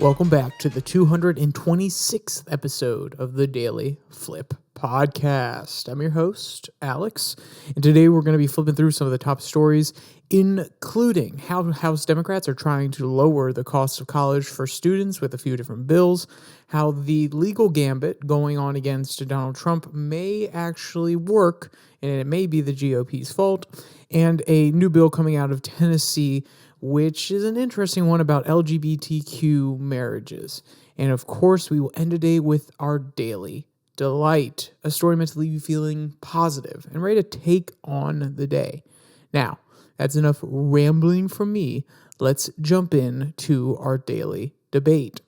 Welcome back to the 226th episode of the Daily Flip podcast. I'm your host, Alex, and today we're going to be flipping through some of the top stories, including how House Democrats are trying to lower the cost of college for students with a few different bills, how the legal gambit going on against Donald Trump may actually work, and it may be the GOP's fault, and a new bill coming out of Tennessee, which is an interesting one about LGBTQ marriages. And of course, we will end today with our daily delight, a story meant to leave you feeling positive and ready to take on the day. Now, that's enough rambling from me. Let's jump in to our daily debate.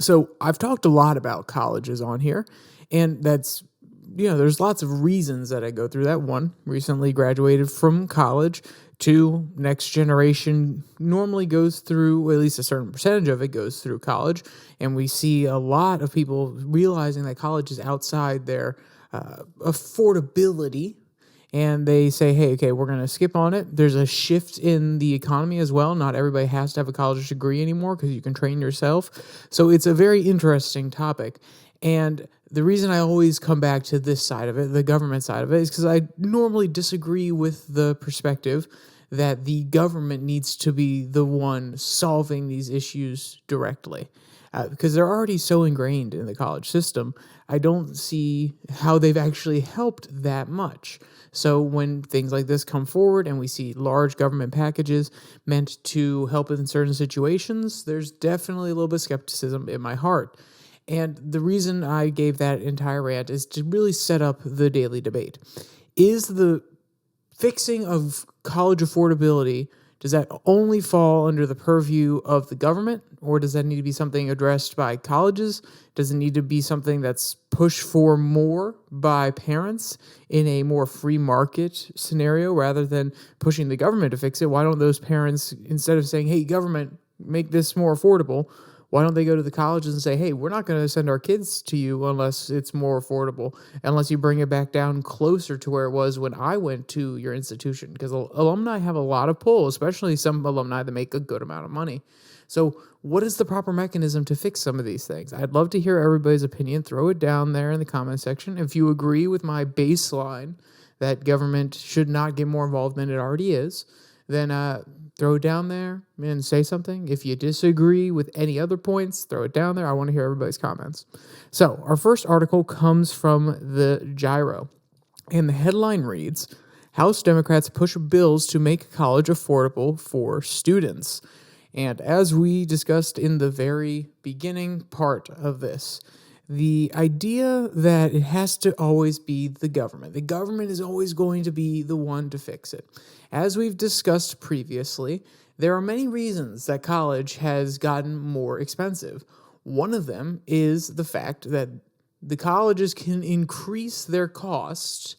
So I've talked a lot about colleges on here, and that's, there's lots of reasons that I go through that. One, recently graduated from college. Two, next generation normally goes through, at least a certain percentage of it goes through college. And we see a lot of people realizing that college is outside their affordability. And they say, hey, okay, we're going to skip on it. There's a shift in the economy as well. Not everybody has to have a college degree anymore because you can train yourself. So it's a very interesting topic. And the reason I always come back to this side of it, the government side of it, is because I normally disagree with the perspective that the government needs to be the one solving these issues directly. Because they're already so ingrained in the college system, I don't see how they've actually helped that much. So when things like this come forward and we see large government packages meant to help in certain situations, there's definitely a little bit of skepticism in my heart. And the reason I gave that entire rant is to really set up the daily debate. Is the fixing of college affordability, does that only fall under the purview of the government, or does that need to be something addressed by colleges? Does it need to be something that's pushed for more by parents in a more free market scenario rather than pushing the government to fix it? Why don't those parents, instead of saying, hey, government, make this more affordable, why don't they go to the colleges and say, hey, we're not going to send our kids to you unless it's more affordable, unless you bring it back down closer to where it was when I went to your institution? Because alumni have a lot of pull, especially some alumni that make a good amount of money. So what is the proper mechanism to fix some of these things? I'd love to hear everybody's opinion. Throw it down there in the comment section. If you agree with my baseline that government should not get more involved than it already is, then throw it down there and say something. If you disagree with any other points, throw it down there. I want to hear everybody's comments. So our first article comes from the Gyro, and the headline reads, House Democrats push bills to make college affordable for students. And as we discussed in the very beginning part of this, the idea that it has to always be the government is always going to be the one to fix it. As we've discussed previously, there are many reasons that college has gotten more expensive. One of them is the fact that the colleges can increase their costs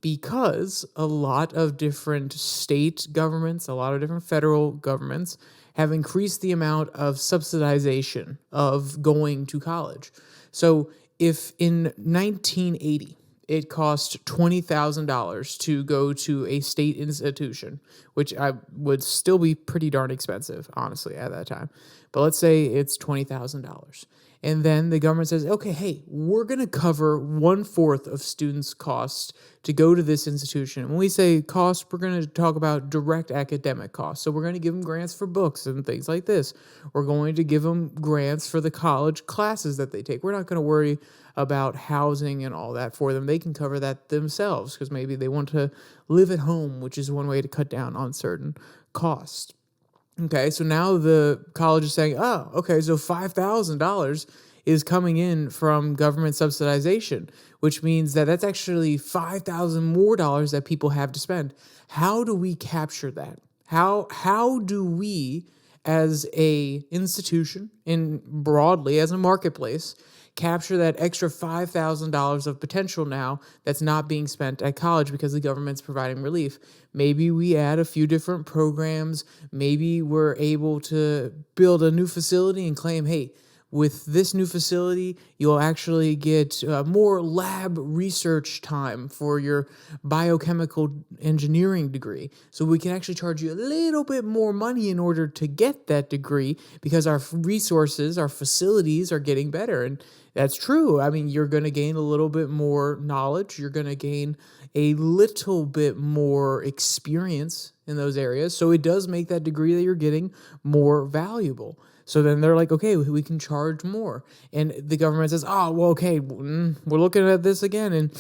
because a lot of different state governments, a lot of different federal governments have increased the amount of subsidization of going to college. So if in 1980 it cost $20,000 to go to a state institution, which I would still be pretty darn expensive, honestly, at that time. But let's say it's $20,000. And then the government says, okay, hey, we're going to cover 1/4 of students' costs to go to this institution. When we say cost, we're going to talk about direct academic costs. So we're going to give them grants for books and things like this. We're going to give them grants for the college classes that they take. We're not going to worry about housing and all that for them. They can cover that themselves because maybe they want to live at home, which is one way to cut down on certain costs. Okay, so now the college is saying, oh, okay, so $5,000 is coming in from government subsidization, which means that that's actually $5,000 more dollars that people have to spend. How do we capture that? How do we, as a institution and broadly as a marketplace, capture that extra $5,000 of potential now that's not being spent at college because the government's providing relief? Maybe we add a few different programs. Maybe we're able to build a new facility and claim, hey, with this new facility, you'll actually get more lab research time for your biochemical engineering degree. So we can actually charge you a little bit more money in order to get that degree because our resources, our facilities are getting better. And that's true. I mean, you're going to gain a little bit more knowledge. You're going to gain a little bit more experience in those areas. So it does make that degree that you're getting more valuable. So then they're like, okay, we can charge more. And the government says, oh, well, okay, we're looking at this again. And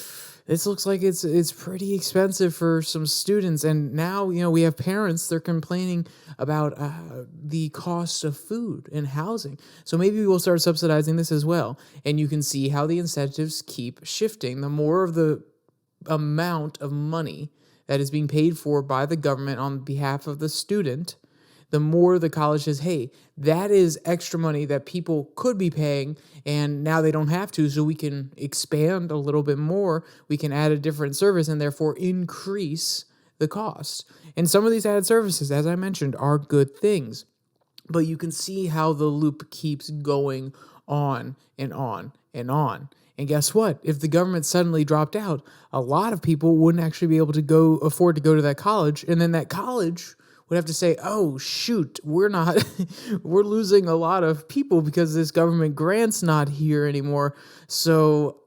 this looks like it's pretty expensive for some students. And now, we have parents, they're complaining about the cost of food and housing. So maybe we'll start subsidizing this as well. And you can see how the incentives keep shifting. The more of the amount of money that is being paid for by the government on behalf of the student, the more the college says, hey, that is extra money that people could be paying, and now they don't have to, so we can expand a little bit more. We can add a different service and therefore increase the cost. And some of these added services, as I mentioned, are good things. But you can see how the loop keeps going on and on and on. And guess what? If the government suddenly dropped out, a lot of people wouldn't actually be able to afford to go to that college, and then that college would have to say, oh, shoot, we're losing a lot of people because this government grant's not here anymore. So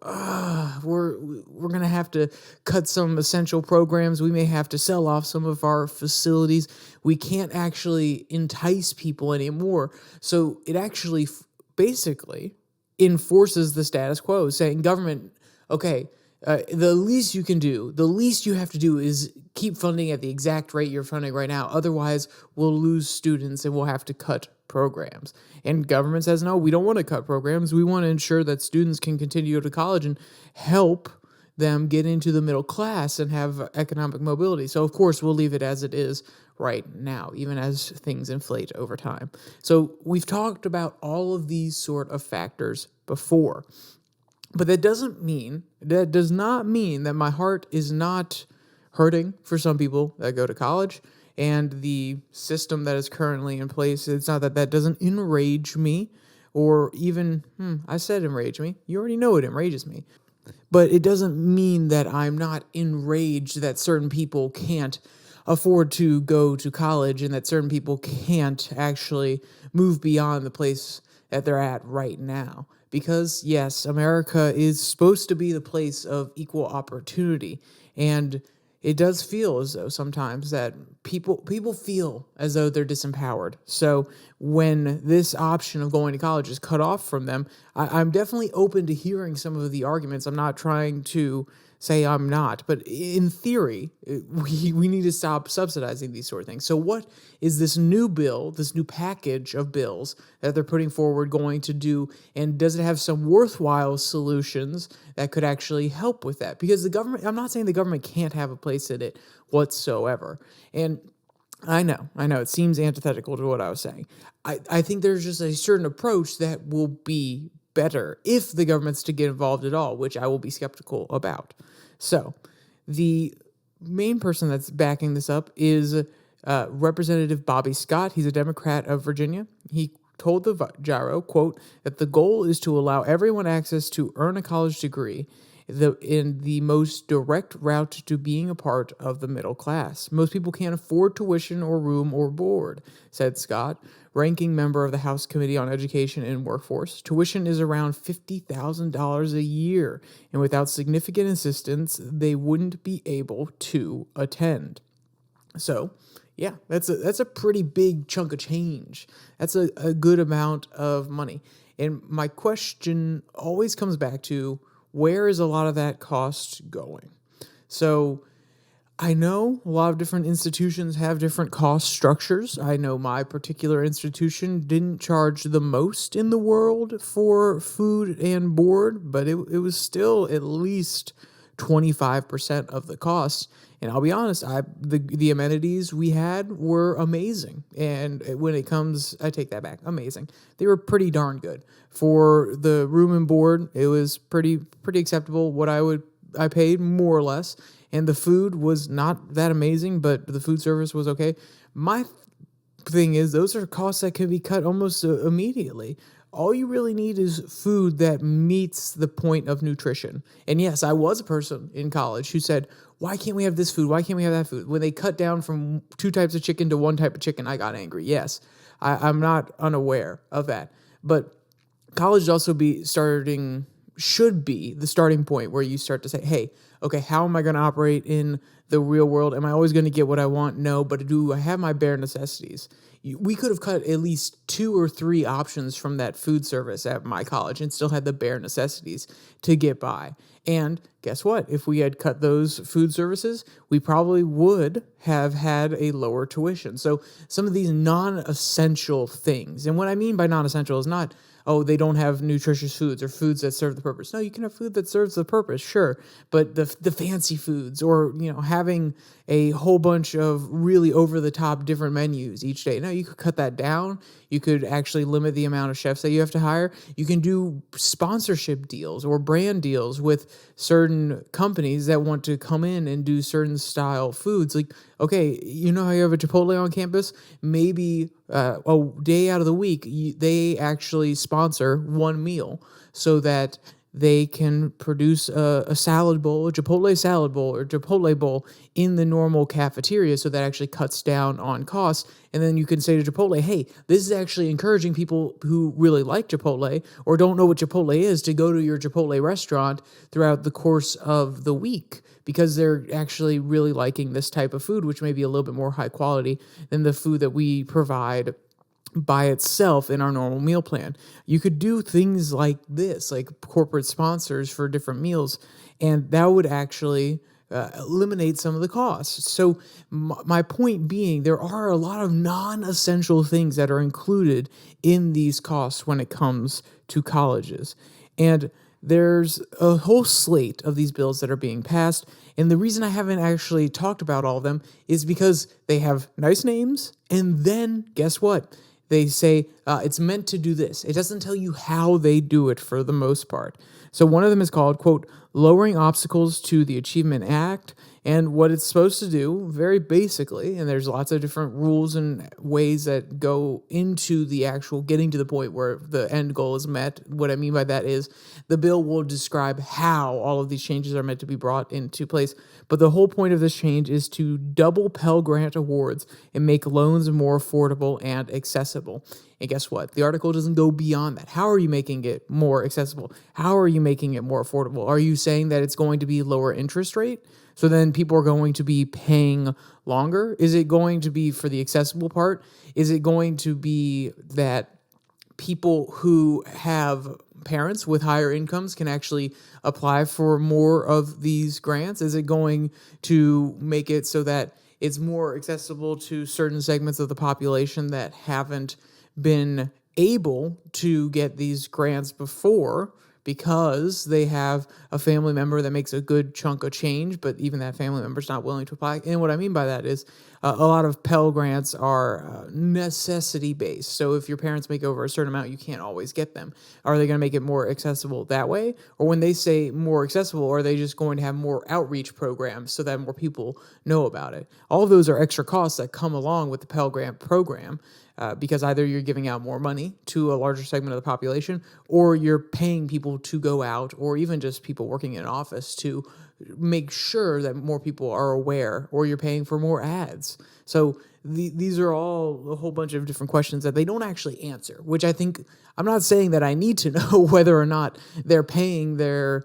we're going to have to cut some essential programs. We may have to sell off some of our facilities. We can't actually entice people anymore. So it actually basically enforces the status quo, saying government, okay, the least you can do, the least you have to do is keep funding at the exact rate you're funding right now. Otherwise, we'll lose students and we'll have to cut programs. And government says, no, we don't want to cut programs. We want to ensure that students can continue to go to college and help them get into the middle class and have economic mobility. So, of course, we'll leave it as it is right now, even as things inflate over time. So we've talked about all of these sort of factors before. But that does not mean that my heart is not hurting for some people that go to college and the system that is currently in place. It's not that doesn't enrage me or even, I said enrage me. You already know it enrages me. But it doesn't mean that I'm not enraged that certain people can't afford to go to college and that certain people can't actually move beyond the place that they're at right now. Because, yes, America is supposed to be the place of equal opportunity. And it does feel as though sometimes that people feel as though they're disempowered. So when this option of going to college is cut off from them, I'm definitely open to hearing some of the arguments. I'm not trying to say I'm not, but in theory, we need to stop subsidizing these sort of things. So what is this new bill, this new package of bills that they're putting forward going to do, and does it have some worthwhile solutions that could actually help with that? Because the government, I'm not saying the government can't have a place in it whatsoever. And I know, it seems antithetical to what I was saying. I think there's just a certain approach that will be better if the government's to get involved at all, which I will be skeptical about. So the main person that's backing this up is Representative Bobby Scott. He's a Democrat of Virginia. He told the Gyro, quote, that the goal is to allow everyone access to earn a college degree in the most direct route to being a part of the middle class. Most people can't afford tuition or room or board, said Scott, ranking member of the House Committee on Education and Workforce. Tuition is around $50,000 a year, and without significant assistance, they wouldn't be able to attend. So, yeah, that's a pretty big chunk of change. That's a good amount of money. And my question always comes back to, where is a lot of that cost going? So I know a lot of different institutions have different cost structures. I know my particular institution didn't charge the most in the world for food and board, but it was still at least 25% of the cost. And I'll be honest, the amenities we had were amazing. And when it comes, I take that back, amazing. They were pretty darn good. For the room and board, it was pretty acceptable. What I paid more or less. And the food was not that amazing, but the food service was okay. My thing is, those are costs that can be cut almost immediately. all you really need is food that meets the point of nutrition. And yes, I was a person in college who said, why can't we have this food? Why can't we have that food? When they cut down from 2 types of chicken to 1 type of chicken, I got angry. Yes, I'm not unaware of that. But college should be the starting point where you start to say, hey, okay, how am I going to operate in the real world? Am I always going to get what I want? No, but do I have my bare necessities? We could have cut at least 2 or 3 options from that food service at my college and still had the bare necessities to get by. And guess what? If we had cut those food services, we probably would have had a lower tuition. So some of these non-essential things, and what I mean by non-essential is not, oh, they don't have nutritious foods or foods that serve the purpose. No, you can have food that serves the purpose, sure. But the fancy foods, or having a whole bunch of really over-the-top different menus each day. No, you could cut that down. You could actually limit the amount of chefs that you have to hire. You can do sponsorship deals or brand deals with certain companies that want to come in and do certain style foods. Like, okay, you know how you have a Chipotle on campus? Maybe a day out of the week, they actually sponsor one meal so that they can produce a salad bowl, a Chipotle salad bowl or Chipotle bowl in the normal cafeteria, so that actually cuts down on costs. And then you can say to Chipotle, hey, this is actually encouraging people who really like Chipotle or don't know what Chipotle is to go to your Chipotle restaurant throughout the course of the week, because they're actually really liking this type of food, which may be a little bit more high quality than the food that we provide by itself in our normal meal plan. You could do things like this, like corporate sponsors for different meals, and that would actually eliminate some of the costs. So my point being, there are a lot of non-essential things that are included in these costs when it comes to colleges. And there's a whole slate of these bills that are being passed. And the reason I haven't actually talked about all of them is because they have nice names. And then guess what? They say it's meant to do this. It doesn't tell you how they do it for the most part. So one of them is called, quote, lowering obstacles to the Achievement Act. And what it's supposed to do, very basically, and there's lots of different rules and ways that go into the actual getting to the point where the end goal is met. What I mean by that is the bill will describe how all of these changes are meant to be brought into place. But the whole point of this change is to double Pell Grant awards and make loans more affordable and accessible. And guess what? The article doesn't go beyond that. How are you making it more accessible? How are you making it more affordable? Are you saying that it's going to be lower interest rate? So then people are going to be paying longer? Is it going to be for the accessible part? Is it going to be that people who have parents with higher incomes can actually apply for more of these grants? Is it going to make it so that it's more accessible to certain segments of the population that haven't been able to get these grants before because they have a family member that makes a good chunk of change, but even that family member's not willing to apply? And what I mean by that is a lot of Pell Grants are necessity-based. So if your parents make over a certain amount, you can't always get them. Are they going to make it more accessible that way? Or when they say more accessible, are they just going to have more outreach programs so that more people know about it? All of those are extra costs that come along with the Pell Grant program. Because either you're giving out more money to a larger segment of the population, or you're paying people to go out, or even just people working in an office to make sure that more people are aware, or you're paying for more ads. So these are all a whole bunch of different questions that they don't actually answer, which I think, I'm not saying that I need to know whether or not they're paying their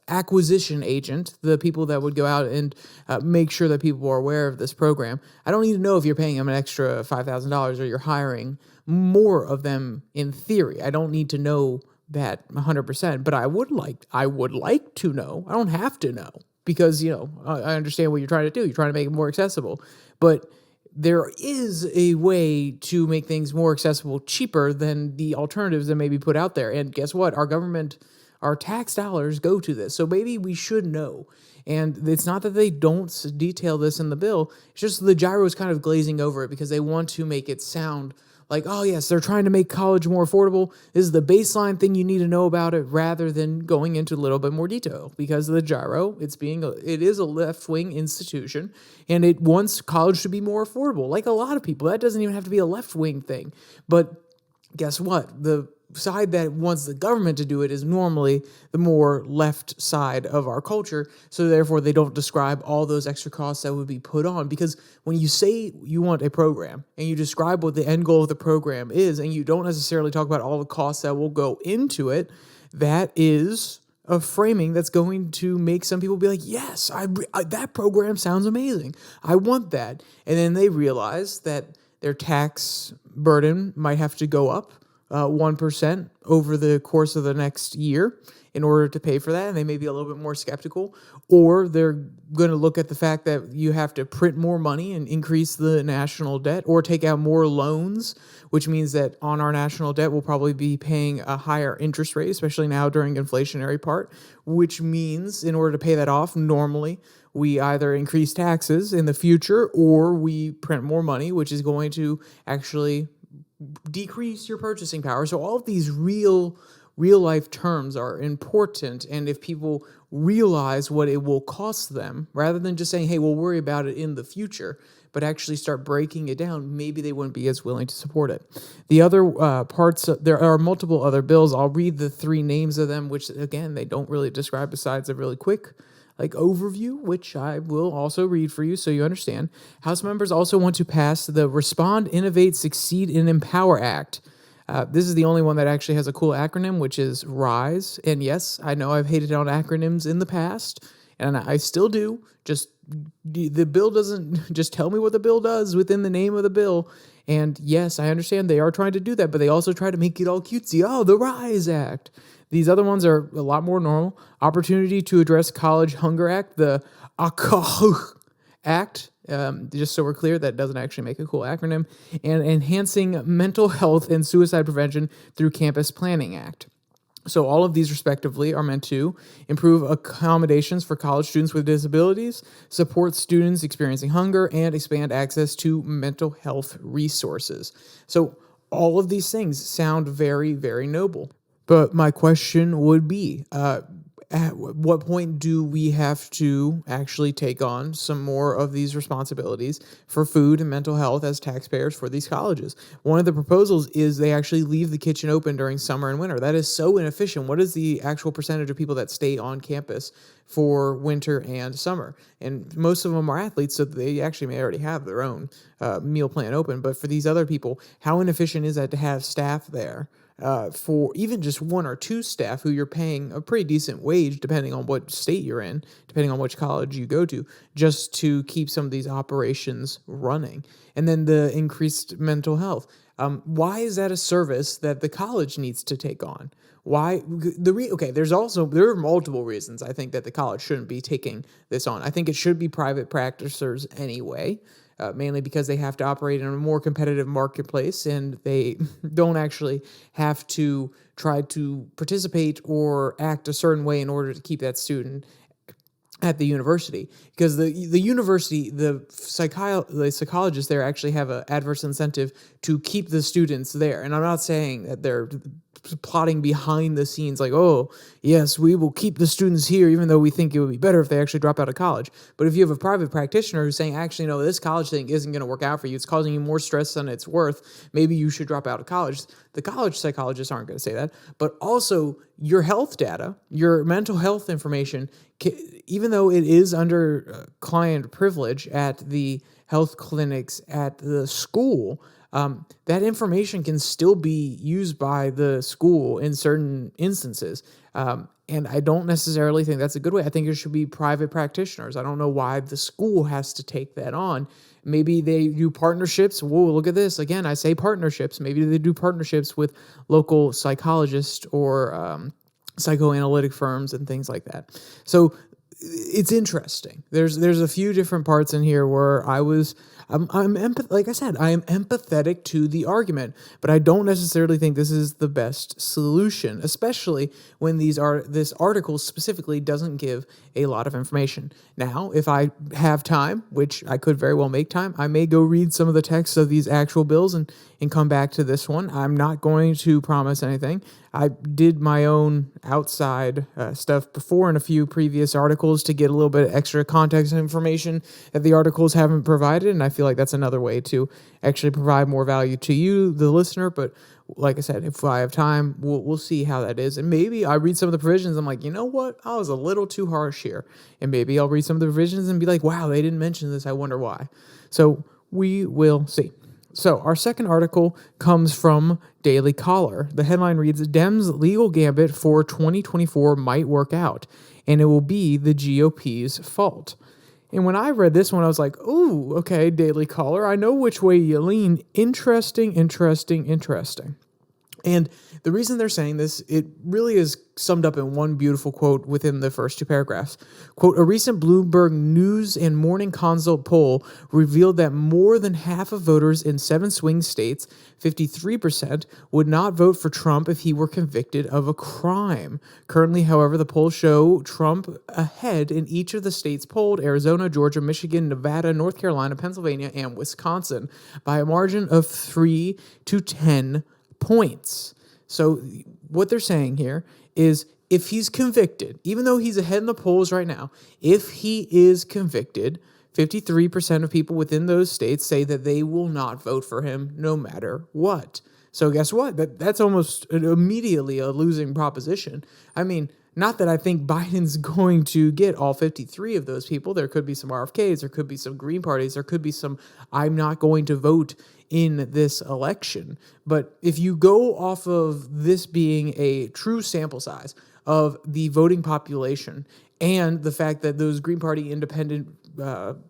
acquisition agent, the people that would go out and make sure that people are aware of this program. I don't need to know if you're paying them an extra $5,000 or you're hiring more of them in theory. I don't need to know that 100%, but I would like to know. I don't have to know because, I understand what you're trying to do. You're trying to make it more accessible, but there is a way to make things more accessible, cheaper than the alternatives that may be put out there. And guess what? Our tax dollars go to this. So maybe we should know. And it's not that they don't detail this in the bill. It's just the gyro is kind of glazing over it because they want to make it sound like, oh, yes, they're trying to make college more affordable. This is the baseline thing you need to know about it, rather than going into a little bit more detail. Because of the gyro, it is a left-wing institution, and it wants college to be more affordable. Like a lot of people, that doesn't even have to be a left-wing thing. But guess what? The side that wants the government to do it is normally the more left side of our culture. So therefore, they don't describe all those extra costs that would be put on. Because when you say you want a program and you describe what the end goal of the program is, and you don't necessarily talk about all the costs that will go into it, that is a framing that's going to make some people be like, yes, that program sounds amazing. I want that. And then they realize that their tax burden might have to go up 1% over the course of the next year in order to pay for that, and they may be a little bit more skeptical, or they're going to look at the fact that you have to print more money and increase the national debt, or take out more loans, which means that on our national debt we'll probably be paying a higher interest rate, especially now during inflationary part, which means in order to pay that off, normally we either increase taxes in the future or we print more money, which is going to actually decrease your purchasing power. So all of these real life terms are important, and if people realize what it will cost them, rather than just saying, hey, we'll worry about it in the future, but actually start breaking it down, maybe they wouldn't be as willing to support it. The other parts, there are multiple other bills. I'll read the three names of them, which again, they don't really describe besides a really quick overview, which I will also read for you so you understand. House members also want to pass the Respond, Innovate, Succeed, and Empower Act. This is the only one that actually has a cool acronym, which is RISE. And yes, I know I've hated on acronyms in the past, and I still do. Just the bill doesn't just tell me what the bill does within the name of the bill. And yes, I understand they are trying to do that, but they also try to make it all cutesy. Oh, the RISE Act. These other ones are a lot more normal. Opportunity to Address College Hunger Act, the ACAH Act, just so we're clear, that doesn't actually make a cool acronym, and Enhancing Mental Health and Suicide Prevention through Campus Planning Act. So all of these respectively are meant to improve accommodations for college students with disabilities, support students experiencing hunger, and expand access to mental health resources. So all of these things sound very, very noble. But my question would be, at what point do we have to actually take on some more of these responsibilities for food and mental health as taxpayers for these colleges? One of the proposals is they actually leave the kitchen open during summer and winter. That is so inefficient. What is the actual percentage of people that stay on campus for winter and summer? And most of them are athletes, so they actually may already have their own meal plan open. But for these other people, how inefficient is that to have staff there? For even just one or two staff who you're paying a pretty decent wage, depending on what state you're in, depending on which college you go to, just to keep some of these operations running. And then the increased mental health. Why is that a service that the college needs to take on? Why there are multiple reasons I think that the college shouldn't be taking this on. I think it should be private practitioners anyway. Mainly because they have to operate in a more competitive marketplace, and they don't actually have to try to participate or act a certain way in order to keep that student at the university. Because the university, the psychologists there actually have an adverse incentive to keep the students there. And I'm not saying that they're plotting behind the scenes like, oh, yes, we will keep the students here even though we think it would be better if they actually drop out of college. But if you have a private practitioner who's saying, actually, no, this college thing isn't going to work out for you, it's causing you more stress than it's worth, maybe you should drop out of college. The college psychologists aren't going to say that. But also your health data, your mental health information, even though it is under client privilege at the health clinics at the school, that information can still be used by the school in certain instances. And I don't necessarily think that's a good way. I think it should be private practitioners. I don't know why the school has to take that on. Maybe they do partnerships. Whoa, look at this. Again, I say partnerships. Maybe they do partnerships with local psychologists or psychoanalytic firms and things like that. So it's interesting. There's a few different parts in here where like I said, I am empathetic to the argument, but I don't necessarily think this is the best solution, especially when this article specifically doesn't give a lot of information. Now, if I have time, which I could very well make time, I may go read some of the text of these actual bills and come back to this one. I'm not going to promise anything. I did my own outside stuff before in a few previous articles to get a little bit of extra context and information that the articles haven't provided, and I feel like that's another way to actually provide more value to you, the listener. But like I said, if I have time, we'll see how that is. And maybe I read some of the provisions. I'm like, you know what? I was a little too harsh here. And maybe I'll read some of the provisions and be like, wow, they didn't mention this. I wonder why. So we will see. So our second article comes from Daily Caller. The headline reads, Dems' legal gambit for 2024 might work out, and it will be the GOP's fault. And when I read this one, I was like, ooh, okay, Daily Caller, I know which way you lean. Interesting. And the reason they're saying this, it really is summed up in one beautiful quote within the first two paragraphs. Quote, a recent Bloomberg News and Morning Consult poll revealed that more than half of voters in 7 swing states, 53%, would not vote for Trump if he were convicted of a crime. Currently, however, the polls show Trump ahead in each of the states polled, Arizona, Georgia, Michigan, Nevada, North Carolina, Pennsylvania, and Wisconsin, by a margin of 3 to 10 points. So what they're saying here is if he's convicted, even though he's ahead in the polls right now, if he is convicted, 53% of people within those states say that they will not vote for him no matter what. So guess what? That's almost immediately a losing proposition. I mean, not that I think Biden's going to get all 53 of those people. There could be some RFKs, there could be some Green parties, there could be some I'm not going to vote in this election. But if you go off of this being a true sample size of the voting population and the fact that those Green Party independent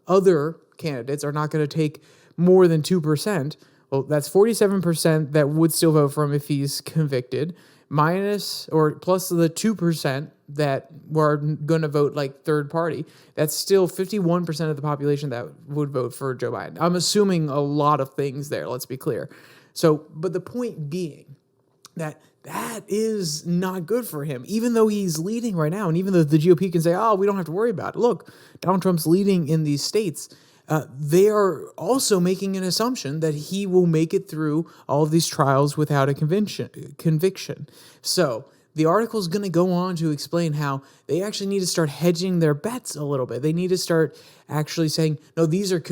other candidates are not going to take more than 2%, well, that's 47% that would still vote for him if he's convicted, minus or plus the 2% that were going to vote like third party. That's still 51% of the population that would vote for Joe Biden. I'm assuming a lot of things there, let's be clear. So, but the point being that is not good for him, even though he's leading right now. And even though the GOP can say, oh, we don't have to worry about it. Look, Donald Trump's leading in these states. They are also making an assumption that he will make it through all of these trials without a conviction. So the article is going to go on to explain how they actually need to start hedging their bets a little bit. They need to start actually saying, no, these are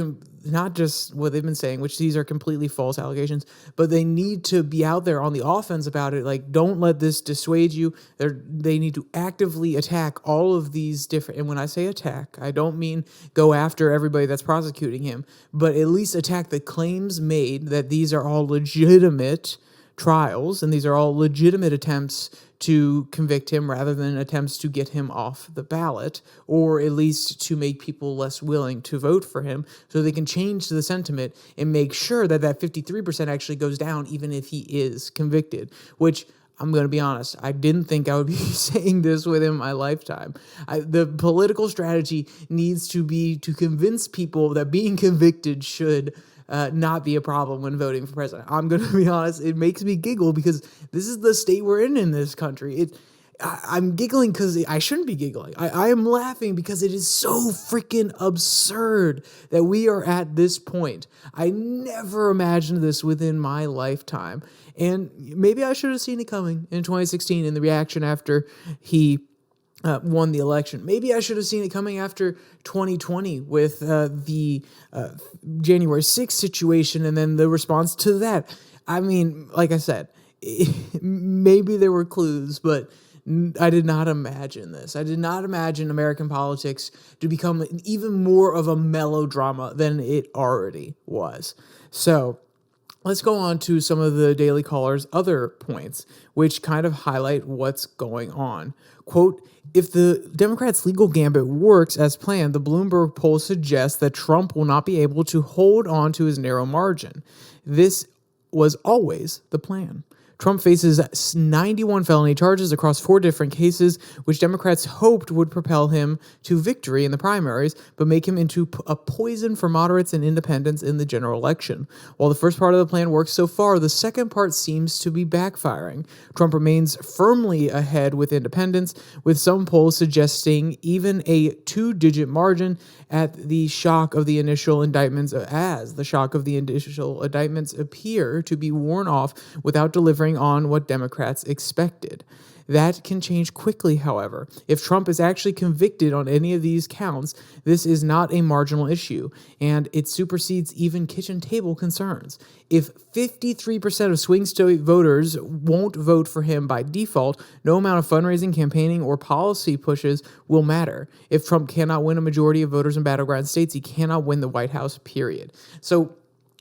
not just what they've been saying, which these are completely false allegations, but they need to be out there on the offense about it. Like, don't let this dissuade you. They need to actively attack all of these different, and when I say attack, I don't mean go after everybody that's prosecuting him, but at least attack the claims made that these are all legitimate trials and these are all legitimate attempts to convict him rather than attempts to get him off the ballot, or at least to make people less willing to vote for him so they can change the sentiment and make sure that 53% actually goes down even if he is convicted, which I'm going to be honest, I didn't think I would be saying this within my lifetime. The political strategy needs to be to convince people that being convicted should not be a problem when voting for president. I'm going to be honest, it makes me giggle because this is the state we're in this country. I'm giggling because I shouldn't be giggling. I am laughing because it is so freaking absurd that we are at this point. I never imagined this within my lifetime. And maybe I should have seen it coming in 2016 in the reaction after he won the election. Maybe I should have seen it coming after 2020 with the January 6th situation and then the response to that. I mean, like I said, maybe there were clues, but I did not imagine this. I did not imagine American politics to become even more of a melodrama than it already was. So let's go on to some of the Daily Caller's other points, which kind of highlight what's going on. Quote, if the Democrats' legal gambit works as planned, the Bloomberg poll suggests that Trump will not be able to hold on to his narrow margin. This was always the plan. Trump faces 91 felony charges across 4 different cases, which Democrats hoped would propel him to victory in the primaries, but make him into a poison for moderates and independents in the general election. While the first part of the plan works so far, the second part seems to be backfiring. Trump remains firmly ahead with independents, with some polls suggesting even a 2-digit margin at the shock of the initial indictments, as the shock of the initial indictments appear to be worn off without delivering on what Democrats expected. That can change quickly, however. If Trump is actually convicted on any of these counts, this is not a marginal issue, and it supersedes even kitchen table concerns. If 53% of swing state voters won't vote for him by default, no amount of fundraising, campaigning, or policy pushes will matter. If Trump cannot win a majority of voters in battleground states, he cannot win the White House, period. So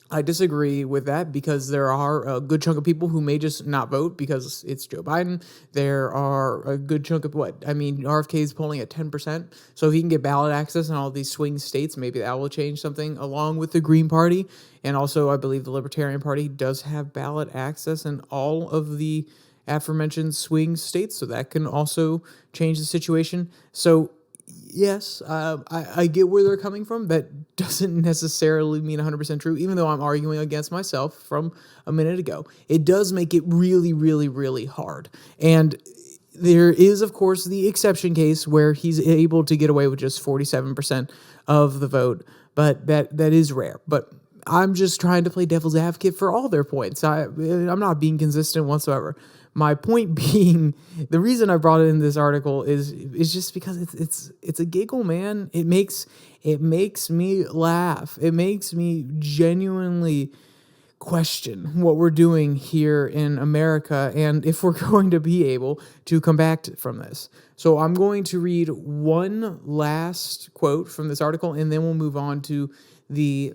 I disagree with that because there are a good chunk of people who may just not vote because it's Joe Biden. There are a good chunk of RFK is polling at 10%. So if he can get ballot access in all these swing states, maybe that will change something along with the Green Party. And also, I believe the Libertarian Party does have ballot access in all of the aforementioned swing states. So that can also change the situation. So yes, I get where they're coming from. That doesn't necessarily mean 100% true, even though I'm arguing against myself from a minute ago. It does make it really, really, really hard. And there is, of course, the exception case where he's able to get away with just 47% of the vote, but that is rare. But I'm just trying to play devil's advocate for all their points. I'm not being consistent whatsoever. My point being, the reason I brought it in this article is just because it's a giggle, man. It makes me laugh. It makes me genuinely question what we're doing here in America and if we're going to be able to come back from this. So I'm going to read one last quote from this article, and then we'll move on to the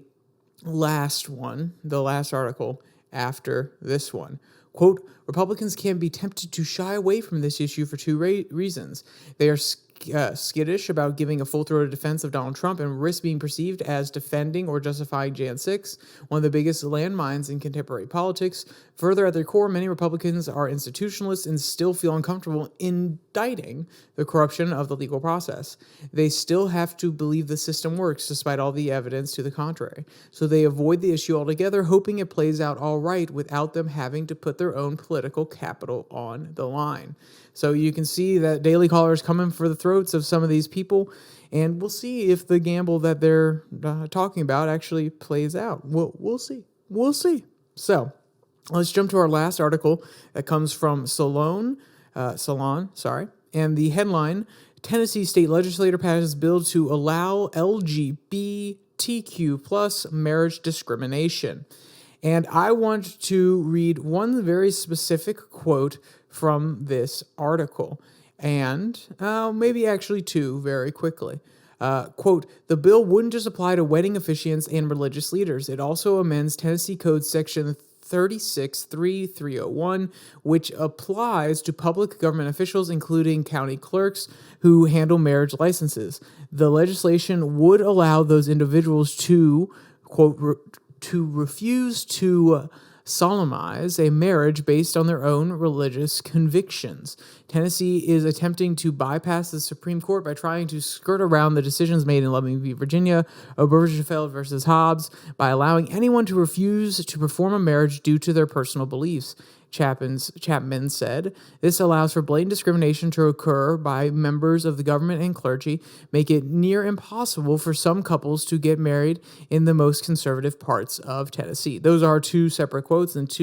last article after this one. Quote, Republicans can be tempted to shy away from this issue for two reasons. They are skittish about giving a full-throated defense of Donald Trump and risk being perceived as defending or justifying Jan 6, one of the biggest landmines in contemporary politics. Further, at their core, many Republicans are institutionalists and still feel uncomfortable indicting the corruption of the legal process. They still have to believe the system works despite all the evidence to the contrary. So they avoid the issue altogether, hoping it plays out all right without them having to put their own political capital on the line. So you can see that Daily Caller is coming for the throats of some of these people, and we'll see if the gamble that they're talking about actually plays out. We'll see. We'll see. So let's jump to our last article that comes from Salon, and the headline, Tennessee state legislator passes bill to allow LGBTQ plus marriage discrimination. And I want to read one very specific quote from this article, and maybe actually two very quickly. Quote, the bill wouldn't just apply to wedding officiants and religious leaders. It also amends Tennessee Code Section 36.3.301, which applies to public government officials, including county clerks, who handle marriage licenses. The legislation would allow those individuals to, quote, to refuse to solemnize a marriage based on their own religious convictions. Tennessee is attempting to bypass the Supreme Court by trying to skirt around the decisions made in Loving v. Virginia, Obergefell versus Hobbs, by allowing anyone to refuse to perform a marriage due to their personal beliefs. Chapman said, this allows for blatant discrimination to occur by members of the government and clergy, make it near impossible for some couples to get married in the most conservative parts of Tennessee. Those are two separate quotes, and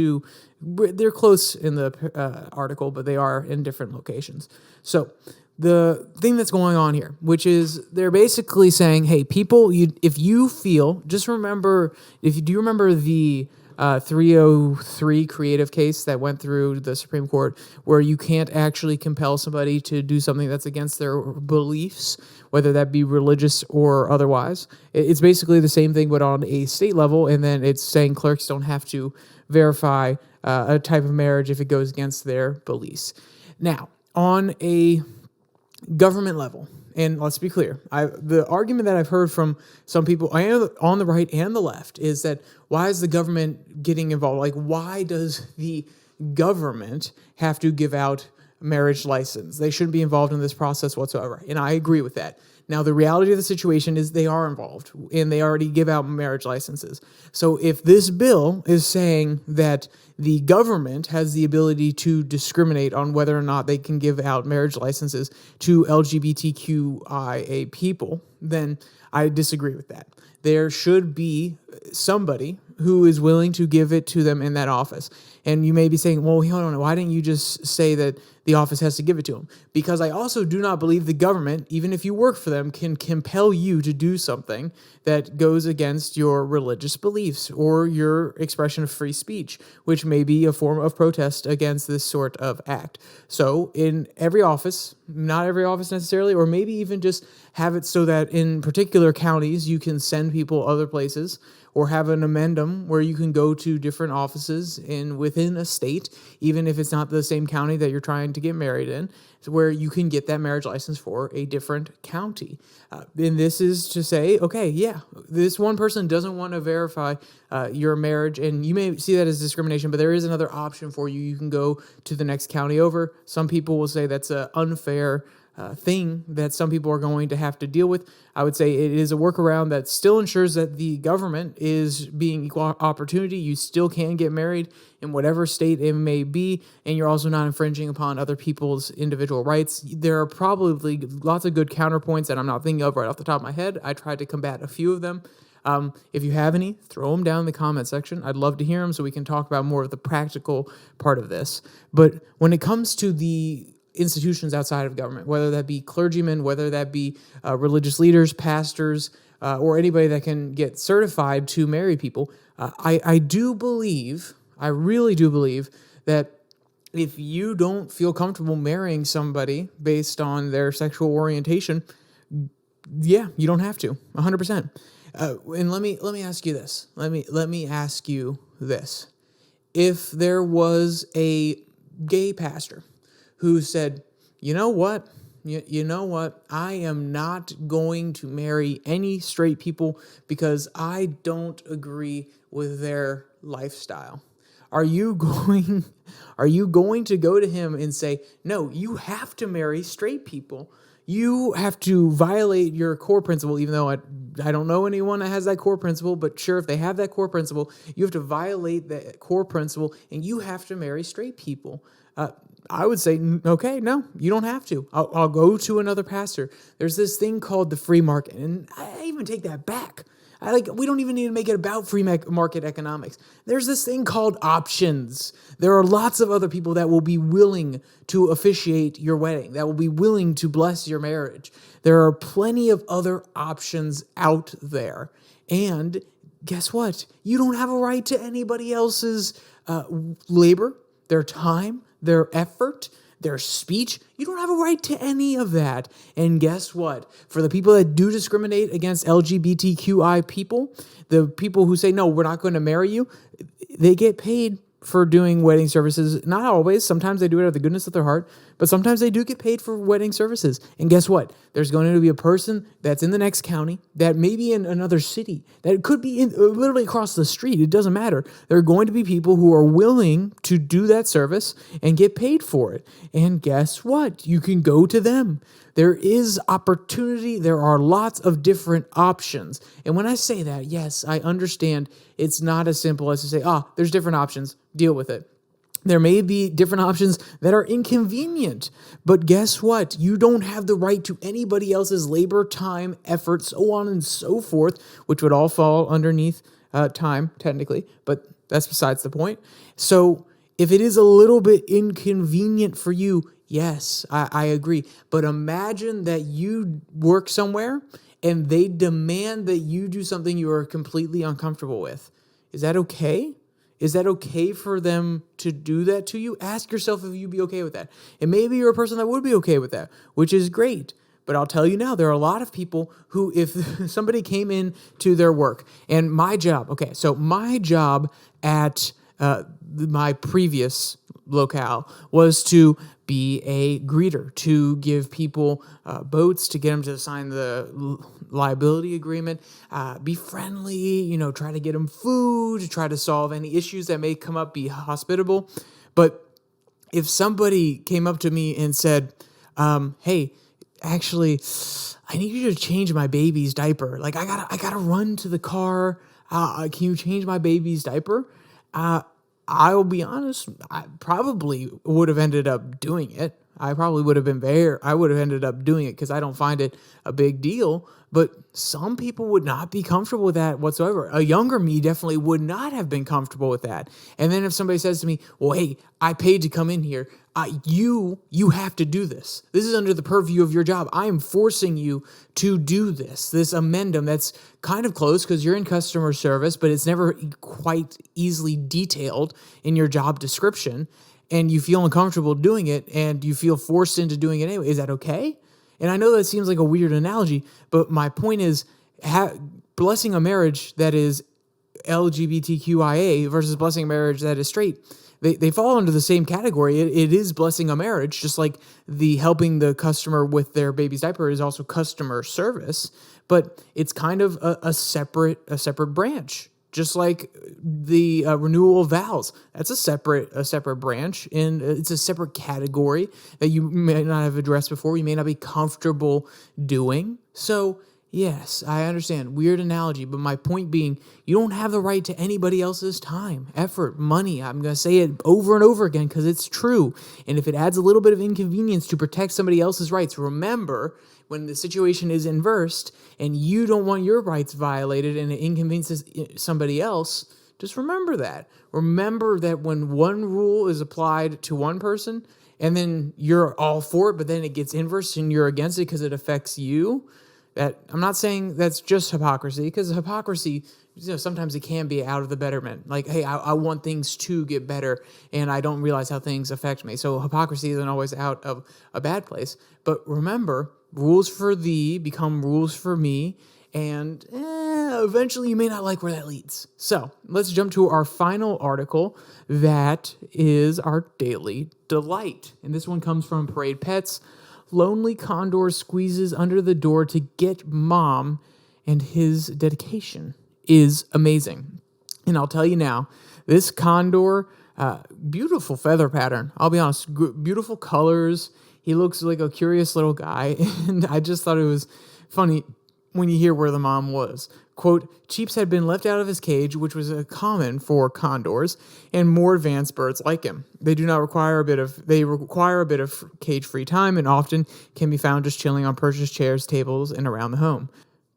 they're close in the article, but they are in different locations. So the thing that's going on here, which is they're basically saying, hey, people, if you feel, just remember, do you remember the 303 creative case that went through the Supreme Court where you can't actually compel somebody to do something that's against their beliefs, whether that be religious or otherwise? It's basically the same thing, but on a state level, and then it's saying clerks don't have to verify a type of marriage if it goes against their beliefs. Now, on a government level, and let's be clear, the argument that I've heard from some people on the right and the left is that why is the government getting involved? Like, why does the government have to give out marriage license? They shouldn't be involved in this process whatsoever. And I agree with that. Now, the reality of the situation is they are involved, and they already give out marriage licenses. So if this bill is saying that the government has the ability to discriminate on whether or not they can give out marriage licenses to LGBTQIA people, then I disagree with that. There should be somebody who is willing to give it to them in that office. And you may be saying, well, hold on, why didn't you just say that the office has to give it to them. Because I also do not believe the government, even if you work for them, can compel you to do something that goes against your religious beliefs or your expression of free speech, which may be a form of protest against this sort of act. So in every office, not every office necessarily, or maybe even just have it so that in particular counties you can send people other places, or have an amendum where you can go to different offices within a state, even if it's not the same county that you're trying to get married in, where you can get that marriage license for a different county. And this is to say, okay, yeah, this one person doesn't want to verify your marriage, and you may see that as discrimination, but there is another option for you. You can go to the next county over. Some people will say that's an unfair thing that some people are going to have to deal with. I would say it is a workaround that still ensures that the government is being equal opportunity. You still can get married in whatever state it may be, and you're also not infringing upon other people's individual rights. There are probably lots of good counterpoints that I'm not thinking of right off the top of my head. I tried to combat a few of them. If you have any, throw them down in the comment section. I'd love to hear them so we can talk about more of the practical part of this. But when it comes to the institutions outside of government, whether that be clergymen, whether that be religious leaders, pastors, or anybody that can get certified to marry people, I do believe, I really do believe that if you don't feel comfortable marrying somebody based on their sexual orientation, yeah, you don't have to, 100%. And let me ask you this. Let me ask you this. If there was a gay pastor who said, you know what, I am not going to marry any straight people because I don't agree with their lifestyle. Are you going to go to him and say, no, you have to marry straight people? You have to violate your core principle, even though I don't know anyone that has that core principle, but sure, if they have that core principle, you have to violate that core principle and you have to marry straight people. I would say, okay, no, you don't have to. I'll go to another pastor. There's this thing called the free market, and I even take that back. We don't even need to make it about free market economics. There's this thing called options. There are lots of other people that will be willing to officiate your wedding, that will be willing to bless your marriage. There are plenty of other options out there. And guess what? You don't have a right to anybody else's labor, their time, their effort, their speech. You don't have a right to any of that. And guess what? For the people that do discriminate against LGBTQI people, the people who say, no, we're not going to marry you, they get paid for doing wedding services. Not always. Sometimes they do it out of the goodness of their heart, but sometimes they do get paid for wedding services. And guess what? There's going to be a person that's in the next county, that may be in another city, that could be literally across the street. It doesn't matter. There are going to be people who are willing to do that service and get paid for it. And guess what? You can go to them. There is opportunity. There are lots of different options. And when I say that, yes, I understand it's not as simple as to say, there's different options. Deal with it. There may be different options that are inconvenient, but guess what? You don't have the right to anybody else's labor, time, effort, so on and so forth, which would all fall underneath time, technically, but that's besides the point. So if it is a little bit inconvenient for you, yes, I agree. But imagine that you work somewhere and they demand that you do something you are completely uncomfortable with. Is that okay? Is that okay for them to do that to you? Ask yourself if you'd be okay with that. And maybe you're a person that would be okay with that, which is great. But I'll tell you now, there are a lot of people who, if somebody came in to their work, and my job at my previous locale was to be a greeter, to give people boats, to get them to sign the liability agreement, be friendly, try to get them food, try to solve any issues that may come up, be hospitable. But if somebody came up to me and said, hey, actually, I need you to change my baby's diaper. I gotta run to the car. Can you change my baby's diaper? I'll be honest, I probably would have ended up doing it. I would have ended up doing it because I don't find it a big deal. But some people would not be comfortable with that whatsoever. A younger me definitely would not have been comfortable with that. And then if somebody says to me, well, hey, I paid to come in here, You have to do this. This is under the purview of your job. I am forcing you to do this amendum that's kind of close because you're in customer service, but it's never quite easily detailed in your job description, and you feel uncomfortable doing it, and you feel forced into doing it anyway. Is that okay? And I know that seems like a weird analogy, but my point is blessing a marriage that is LGBTQIA versus blessing a marriage that is straight. They fall under the same category. It is blessing a marriage, just like the helping the customer with their baby's diaper is also customer service, but it's kind of a separate branch. Just like the renewal of vows, that's a separate branch, and it's a separate category that you may not have addressed before. You may not be comfortable doing. So yes, I understand. Weird analogy, but my point being, you don't have the right to anybody else's time, effort, money. I'm going to say it over and over again because it's true. And if it adds a little bit of inconvenience to protect somebody else's rights, remember, when the situation is inversed and you don't want your rights violated and it inconveniences somebody else, just remember that. Remember that when one rule is applied to one person and then you're all for it, but then it gets inverse and you're against it because it affects you, that I'm not saying that's just hypocrisy, because hypocrisy, sometimes it can be out of the betterment. Like, hey, I want things to get better, and I don't realize how things affect me. So hypocrisy isn't always out of a bad place. But remember, rules for thee become rules for me, and eventually you may not like where that leads. So let's jump to our final article. That is our daily delight. And this one comes from Parade Pets. Lonely condor squeezes under the door to get mom, and his dedication is amazing. And I'll tell you now, this condor, beautiful feather pattern. I'll be honest, beautiful colors. He looks like a curious little guy, and I just thought it was funny when you hear where the mom was. Quote, Cheeps had been left out of his cage, which was common for condors and more advanced birds like him. They require a bit of cage-free time and often can be found just chilling on perches, chairs, tables, and around the home.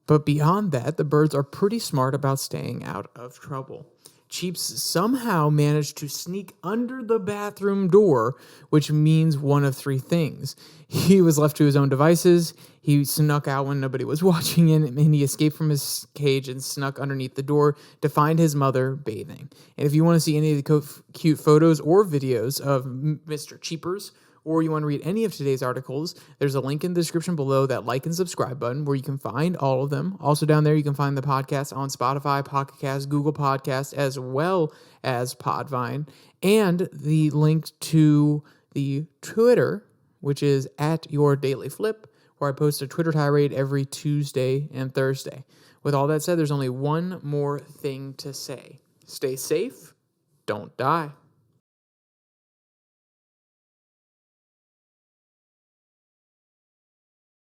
But beyond that, the birds are pretty smart about staying out of trouble. Cheeps somehow managed to sneak under the bathroom door, which means one of three things. He was left to his own devices, he snuck out when nobody was watching him, and he escaped from his cage and snuck underneath the door to find his mother bathing. And if you want to see any of the cute photos or videos of Mr. Cheepers, or you want to read any of today's articles, there's a link in the description below, that like and subscribe button, where you can find all of them. Also down there, you can find the podcast on Spotify, Pocket Cast, Google Podcasts, as well as Podvine, and the link to the Twitter, which is @YourDailyFlip, where I post a Twitter tirade every Tuesday and Thursday. With all that said, there's only one more thing to say. Stay safe, don't die.